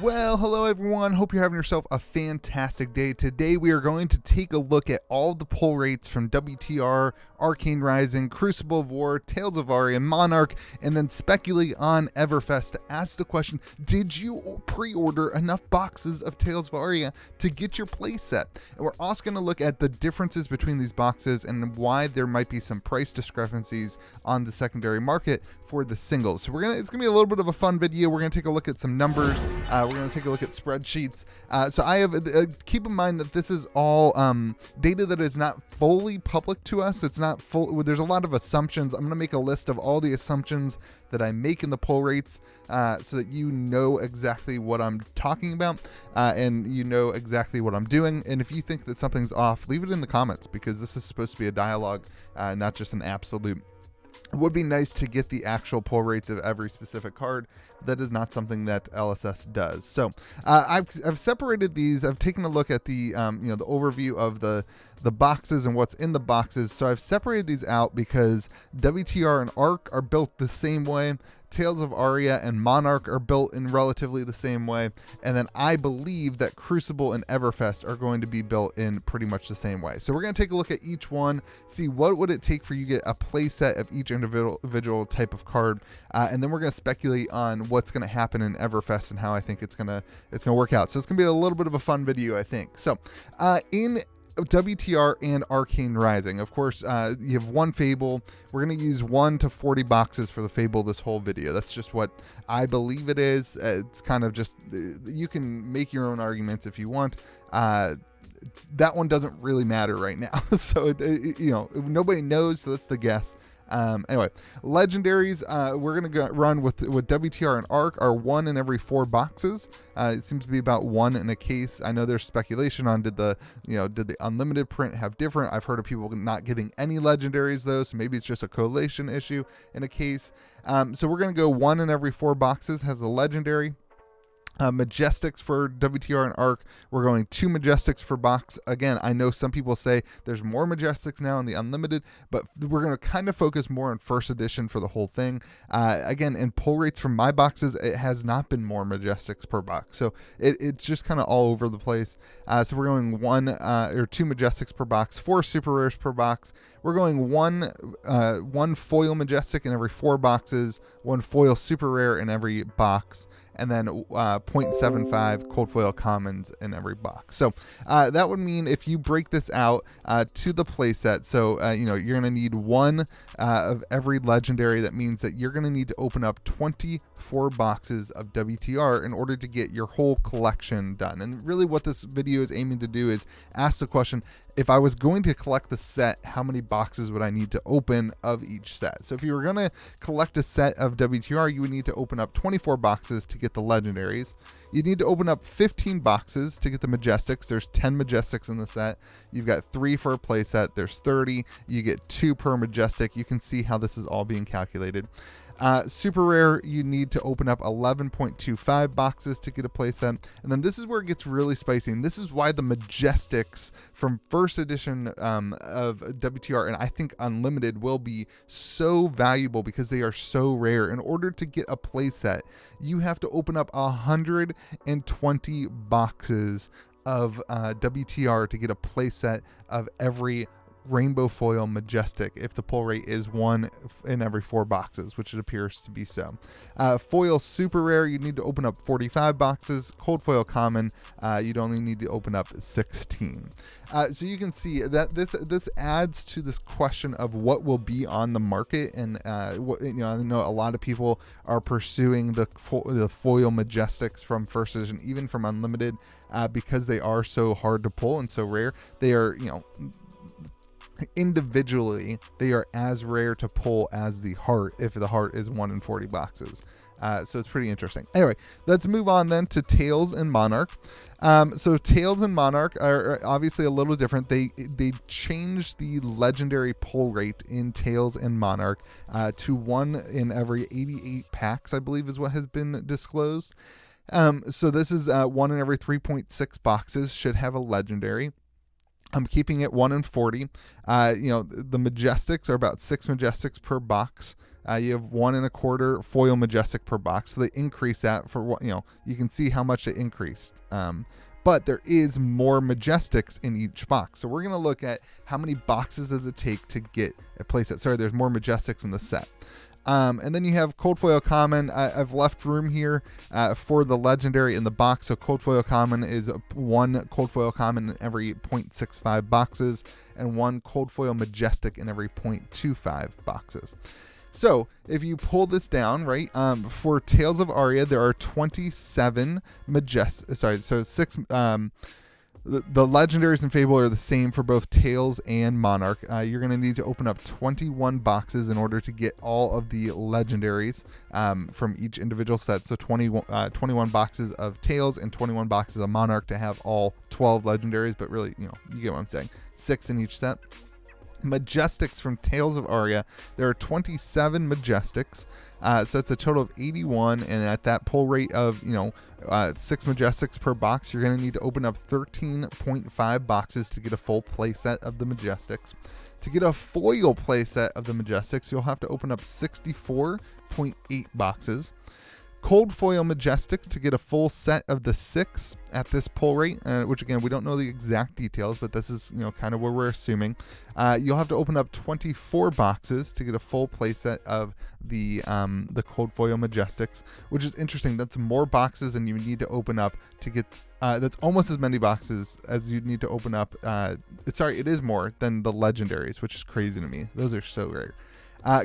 Well, hello everyone. Hope you're having yourself a fantastic day. Today we are going to take a look at all the pull rates from WTR, Arcane Rising, Crucible of War, Tales of Aria, Monarch, and then speculate on Everfest to ask the question, did you pre-order enough boxes of Tales of Aria to get your playset? And we're also going to look at the differences between these boxes and why there might be some price discrepancies on the secondary market for the singles. So it's gonna be a little bit of a fun video. We're gonna take a look at some numbers. We're gonna take a look at spreadsheets. So I have keep in mind that this is all data that is not fully public to us. It's not full. There's a lot of assumptions. I'm gonna make a list of all the assumptions that I make in the pull rates, so that you know exactly what I'm talking about, and you know exactly what I'm doing. And if you think that something's off, leave it in the comments, because this is supposed to be a dialogue, not just an absolute. It would be nice to get the actual pull rates of every specific card. That is not something that LSS does. So I've separated these. I've taken a look at the the overview of the boxes and what's in the boxes. So I've separated these out because WTR and Arc are built the same way. Tales of Aria and Monarch are built in relatively the same way. And then I believe that Crucible and Everfest are going to be built in pretty much the same way. So we're going to take a look at each one, see what would it take for you to get a play set of each individual type of card. And then we're going to speculate on what's going to happen in Everfest and how I think it's going to work out. So it's going to be a little bit of a fun video, I think. So in WTR and Arcane Rising, of course, you have one Fable. We're going to use 1 to 40 boxes for the Fable this whole video. That's just what I believe it is. It's kind of just, you can make your own arguments if you want. That one doesn't really matter right now. So, nobody knows, so that's the guess. Anyway, legendaries, we're going to run with WTR and Arc are 1 in every 4 boxes. It seems to be about 1 in a case. I know there's speculation on did the unlimited print have different. I've heard of people not getting any legendaries though, so maybe it's just a collation issue in a case. So we're going to go 1 in every 4 boxes has a legendary. Majestics for WTR and Arc, we're going 2 Majestics for box. Again, I know some people say there's more Majestics now in the Unlimited, but we're going to kind of focus more on first edition for the whole thing. Again, in pull rates from my boxes, it has not been more Majestics per box, so it's just kind of all over the place. So we're going 1 or 2 Majestics per box, 4 Super Rares per box. We're going one foil Majestic in every 4 boxes, 1 foil Super Rare in every box, and then 0.75 cold foil commons in every box. So that would mean if you break this out to the playset, so you're going to need 1 of every legendary. That means that you're going to need to open up 24 boxes of WTR in order to get your whole collection done. And really what this video is aiming to do is ask the question, if I was going to collect the set, how many boxes would I need to open of each set? So if you were going to collect a set of WTR, you would need to open up 24 boxes to get the legendaries. You need to open up 15 boxes to get the Majestics. There's 10 Majestics in the set. You've got 3 for a playset. There's 30. You get 2 per Majestic. You can see how this is all being calculated. Super Rare, you need to open up 11.25 boxes to get a playset. And then this is where it gets really spicy. And this is why the Majestics from first edition of WTR and I think Unlimited will be so valuable because they are so rare. In order to get a playset, you have to open up 120 boxes of WTR to get a playset of every rainbow foil Majestic if the pull rate is 1 in every 4 boxes, which it appears to be so. Foil Super Rare, you need to open up 45 boxes. Cold foil common, you'd only need to open up 16. So you can see that this adds to this question of what will be on the market. And I know a lot of people are pursuing the foil Majestics from first edition, even from Unlimited, because they are so hard to pull and so rare. They are, individually, they are as rare to pull as the heart, if the heart is 1 in 40 boxes. So it's pretty interesting. Anyway, let's move on then to Tales and Monarch. So Tales and Monarch are obviously a little different. They changed the legendary pull rate in Tales and Monarch to 1 in every 88 packs, I believe is what has been disclosed. So this is 1 in every 3.6 boxes should have a legendary. I'm keeping it 1 in 40. The Majestics are about 6 Majestics per box. You have 1 1/4 foil majestic per box. So they increase that for what, you can see how much it increased. But there is more majestics in each box. So we're going to look at how many boxes does it take to get a playset. Sorry, there's more majestics in the set. And then you have cold foil common. I've left room here for the legendary in the box. So cold foil common is 1 cold foil common in every 0.65 boxes and 1 cold foil majestic in every 0.25 boxes. So if you pull this down, right, for Tales of Aria, there are 27 so 6, the legendaries in Fable are the same for both Tales and Monarch. You're going to need to open up 21 boxes in order to get all of the legendaries from each individual set. So 21 boxes of Tales and 21 boxes of Monarch to have all 12 legendaries, but really, you get what I'm saying. 6 in each set. Majestics from Tales of Aria, there are 27 majestics, so it's a total of 81, and at that pull rate of 6 majestics per box, you're going to need to open up 13.5 boxes to get a full playset of the majestics. To get a foil playset of the majestics, you'll have to open up 64.8 boxes. Cold foil majestics to get a full set of the 6 at this pull rate, which again, we don't know the exact details, but this is kind of where we're assuming. You'll have to open up 24 boxes to get a full playset of the cold foil majestics, which is interesting. That's more boxes than you need to open up to get. That's almost as many boxes as you'd need to open up. It is more than the legendaries, which is crazy to me. Those are so rare.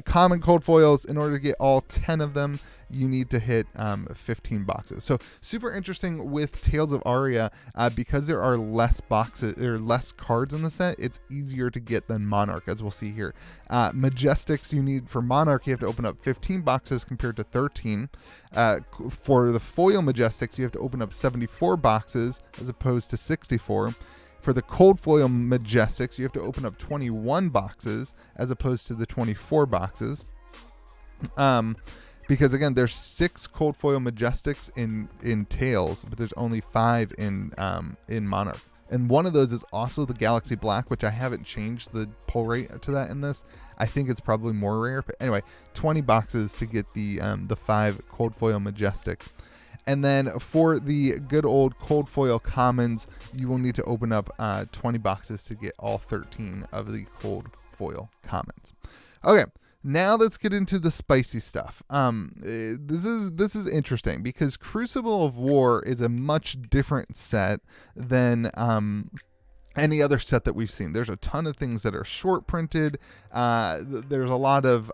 Common cold foils, in order to get all 10 of them, you need to hit 15 boxes. So super interesting with Tales of Aria, because there are less boxes or less cards in the set, it's easier to get than Monarch, as we'll see here. Majestics you need for Monarch, you have to open up 15 boxes compared to 13. For the foil majestics, you have to open up 74 boxes as opposed to 64. For the cold foil majestics, you have to open up 21 boxes as opposed to the 24 boxes. Because again, there's 6 cold foil majestics in Tales, but there's only 5 in Monarch. And one of those is also the Galaxy Black, which I haven't changed the pull rate to that in this. I think it's probably more rare, but anyway, 20 boxes to get the 5 cold foil majestics. And then for the good old cold foil commons, you will need to open up 20 boxes to get all 13 of the cold foil commons. Okay, now let's get into the spicy stuff. This is interesting because Crucible of War is a much different set than any other set that we've seen. There's a ton of things that are short printed. There's a lot of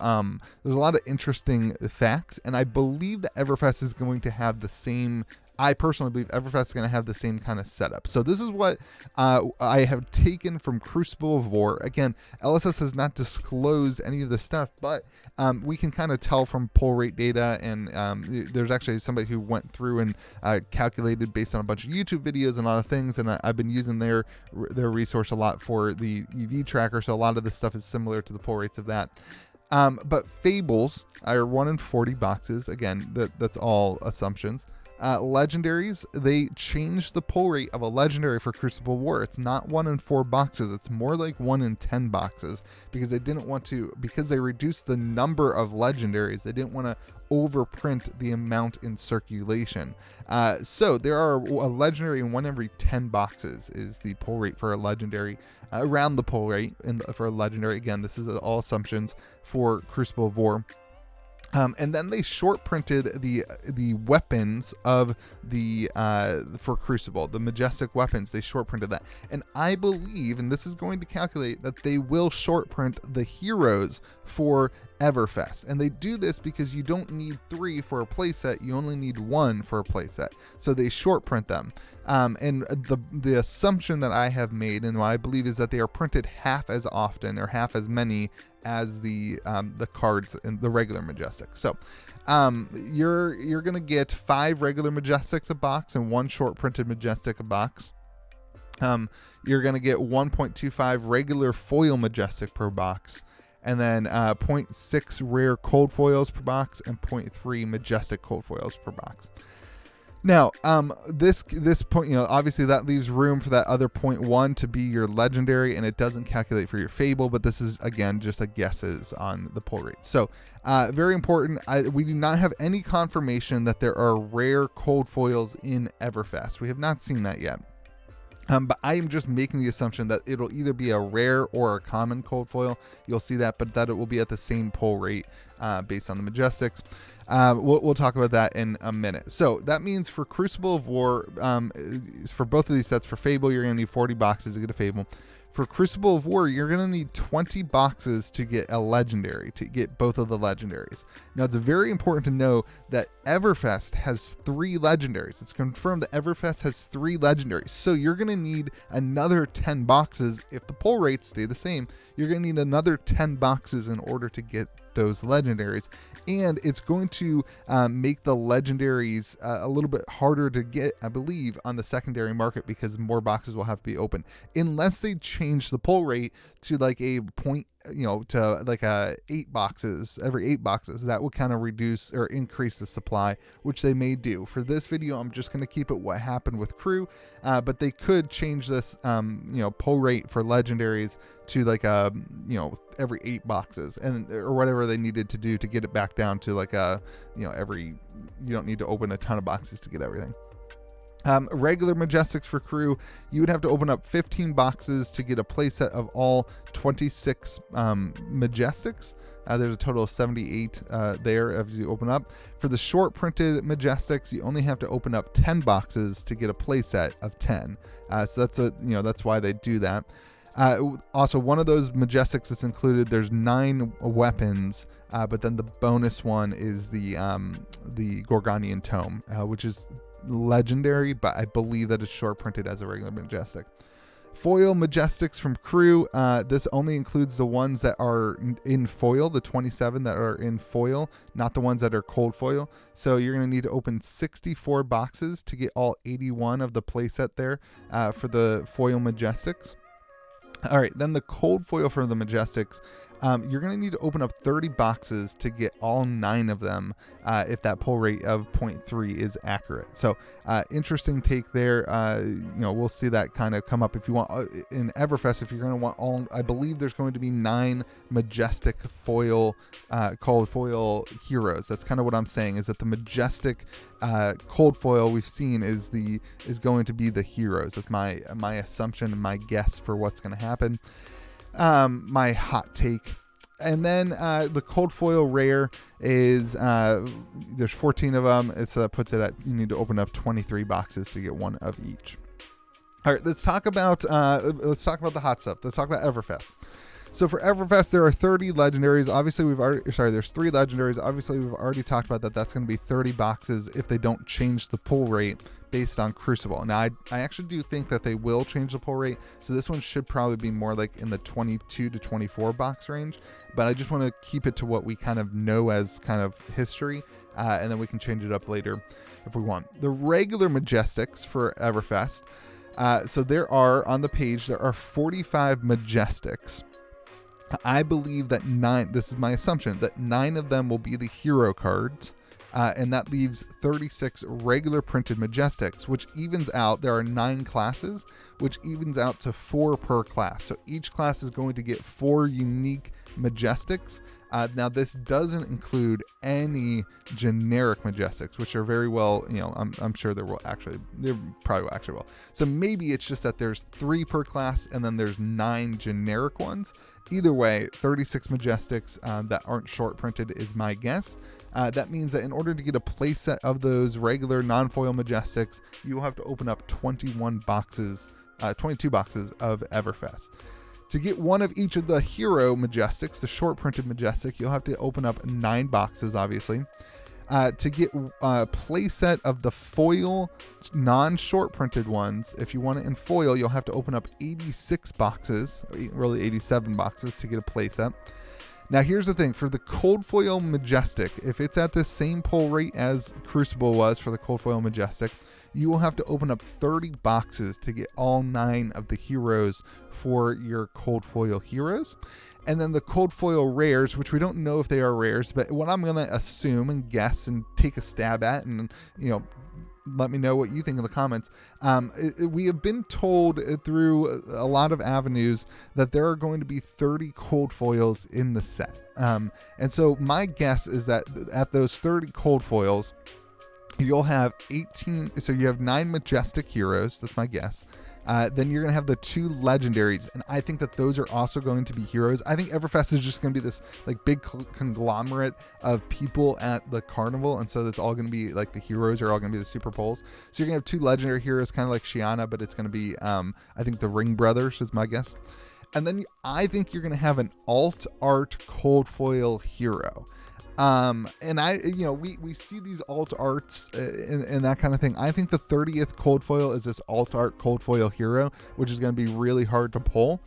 interesting facts, and I believe that Everfest is going to have the same. I personally believe Everfest is going to have the same kind of setup. So this is what I have taken from Crucible of War. Again, LSS has not disclosed any of this stuff, but we can kind of tell from pull rate data, and there's actually somebody who went through and calculated based on a bunch of YouTube videos and a lot of things, and I've been using their resource a lot for the EV tracker, so a lot of this stuff is similar to the pull rates of that. But Fables are 1 in 40 boxes. Again, that's all assumptions. Legendaries, they changed the pull rate of a legendary for Crucible War. It's not 1 in 4 boxes. It's more like 1 in 10 boxes because they reduced the number of legendaries. They didn't want to overprint the amount in circulation. So there are a legendary in 1 every 10 boxes is the pull rate for a legendary, around the pull rate for a legendary. Again, this is all assumptions for Crucible of War. And then they short printed the weapons of for Crucible, the majestic weapons. They short printed that, and I believe, and this is going to calculate that they will short print the heroes for Everfest. And they do this because you don't need 3 for a playset, you only need 1 for a playset. So they short print them. And the assumption that I have made and what I believe is that they are printed half as often or half as many as the cards in the regular majestic. So you're gonna get 5 regular majestics a box and 1 short printed majestic a box. You're gonna get 1.25 regular foil majestic per box, and then 0.6 rare cold foils per box and 0.3 majestic cold foils per box. Now, this point, obviously that leaves room for that other 0.1 to be your legendary, and it doesn't calculate for your Fable, but this is, again, just a guesses on the pull rate. So, very important, we do not have any confirmation that there are rare cold foils in Everfest. We have not seen that yet. But I am just making the assumption that it'll either be a rare or a common cold foil. You'll see that, but that it will be at the same pull rate based on the Majestics. We'll talk about that in a minute. So that means for Crucible of War, for both of these sets, for Fable, you're going to need 40 boxes to get a Fable. For Crucible of War, you're going to need 20 boxes to get a legendary, to get both of the legendaries. Now, it's very important to know that Everfest has 3 legendaries. It's confirmed that Everfest has 3 legendaries. So you're going to need another 10 boxes. If the pull rates stay the same, you're going to need another 10 boxes in order to get those legendaries. And it's going to make the legendaries a little bit harder to get, I believe, on the secondary market, because more boxes will have to be open, unless they change the pull rate to like a point, to like 8 boxes, every 8 boxes. That would kind of reduce or increase the supply, which they may do. For this video, I'm just going to keep it what happened with Crew, but they could change this, pull rate for legendaries to like every 8 boxes, and or whatever they needed to do to get it back down to like you don't need to open a ton of boxes to get everything. Regular Majestics for Crew, you would have to open up 15 boxes to get a playset of all 26 Majestics. There's a total of 78 there as you open up. For the short printed Majestics, you only have to open up 10 boxes to get a playset of 10. So that's why they do that. Also, one of those Majestics that's included, there's 9 weapons, but then the bonus one is the Gorgonian Tome, which is legendary, but I believe that it's short printed as a regular Majestic. Foil Majestics from Crew, this only includes the ones that are in foil, the 27 that are in foil, not the ones that are cold foil. So you're going to need to open 64 boxes to get all 81 of the playset there for the foil Majestics. All right, then the cold foil for the Majestics, you're going to need to open up 30 boxes to get all 9 of them if that pull rate of 0.3 is accurate. So interesting take there. We'll see that kind of come up if you want in Everfest. If you're going to want all, I believe there's going to be 9 Majestic foil, cold foil heroes. That's kind of what I'm saying, is that the Majestic cold foil we've seen is going to be the heroes. That's my assumption and my guess for what's going to happen. My hot take. And then the cold foil rare is there's 14 of them. It puts it at, you need to open up 23 boxes to get one of each. All right, let's talk about the hot stuff. Let's talk about Everfest. So for Everfest, there are 30 legendaries. Obviously, there's 3 legendaries. Obviously, we've already talked about that. That's going to be 30 boxes if they don't change the pull rate based on Crucible. Now, I actually do think that they will change the pull rate. So this one should probably be more like in the 22 to 24 box range. But I just want to keep it to what we kind of know as kind of history. And then we can change it up later if we want. The regular Majestics for Everfest. So there are, on the page, there are 45 Majestics. I believe that 9, this is my assumption, that 9 of them will be the hero cards, and that leaves 36 regular printed Majestics, which evens out, there are 9 classes, which evens out to 4 per class. So each class is going to get 4 unique Majestics. Now this doesn't include any generic Majestics, which are very well, I'm sure there probably will actually will. So maybe it's just that there's 3 per class and then there's 9 generic ones. Either way, 36 Majestics that aren't short printed is my guess. That means that in order to get a playset of those regular non-foil Majestics, you will have to open up 22 boxes of Everfest. To get one of each of the hero Majestics, the short printed Majestic, you'll have to open up 9 boxes, obviously. To get a playset of the foil non-short printed ones, if you want it in foil, you'll have to open up 86 boxes, really 87 boxes to get a playset. Now here's the thing, for the cold foil Majestic, if it's at the same pull rate as Crucible was for the cold foil Majestic, you will have to open up 30 boxes to get all 9 of the heroes for your cold foil heroes. And then the cold foil rares, which we don't know if they are rares, but what I'm going to assume and guess and take a stab at and, let me know what you think in the comments. We have been told through a lot of avenues that there are going to be 30 cold foils in the set. And so my guess is that at those 30 cold foils, you'll have 18. So you have 9 majestic heroes. That's my guess. Then you're going to have the 2 legendaries, and I think that those are also going to be heroes. I think Everfest is just going to be this like big conglomerate of people at the carnival, and so that's all going to be like the heroes are all going to be the super poles. So you're going to have 2 legendary heroes, kind of like Shiana, but it's going to be I think the Ring Brothers is my guess. And then I think you're going to have an alt art cold foil hero. And we see these alt arts and that kind of thing. I think the 30th cold foil is this alt art cold foil hero, which is going to be really hard to pull.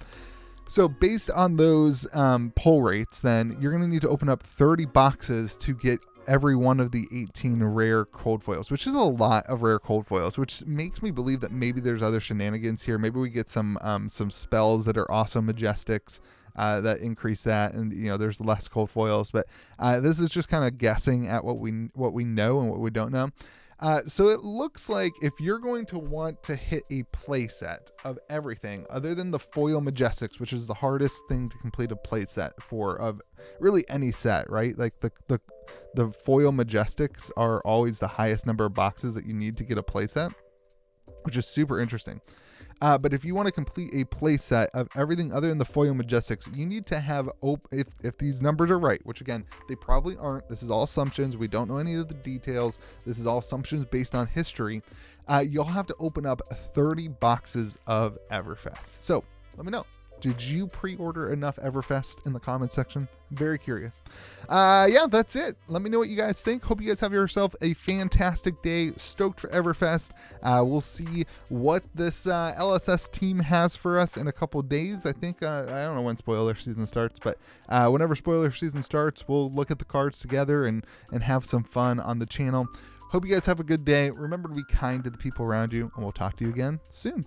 So based on those pull rates, then you're going to need to open up 30 boxes to get every one of the 18 rare cold foils, which is a lot of rare cold foils, which makes me believe that maybe there's other shenanigans here. Maybe we get some spells that are also majestics that increase that, and there's less cold foils, but this is just kind of guessing at what we know and what we don't know. So it looks like if you're going to want to hit a play set of everything other than the foil majestics, which is the hardest thing to complete a play set for of really any set, right? Like the foil majestics are always the highest number of boxes that you need to get a play set, which is super interesting. But if you want to complete a play set of everything other than the foil majestics, you need to have, if these numbers are right, which again, they probably aren't. This is all assumptions. We don't know any of the details. This is all assumptions based on history. You'll have to open up 30 boxes of Everfest. So let me know. Did you pre-order enough Everfest in the comment section? I'm very curious. Yeah, that's it. Let me know what you guys think. Hope you guys have yourself a fantastic day. Stoked for Everfest. We'll see what this LSS team has for us in a couple days. I think, I don't know when spoiler season starts, but whenever spoiler season starts, we'll look at the cards together and have some fun on the channel. Hope you guys have a good day. Remember to be kind to the people around you, and we'll talk to you again soon.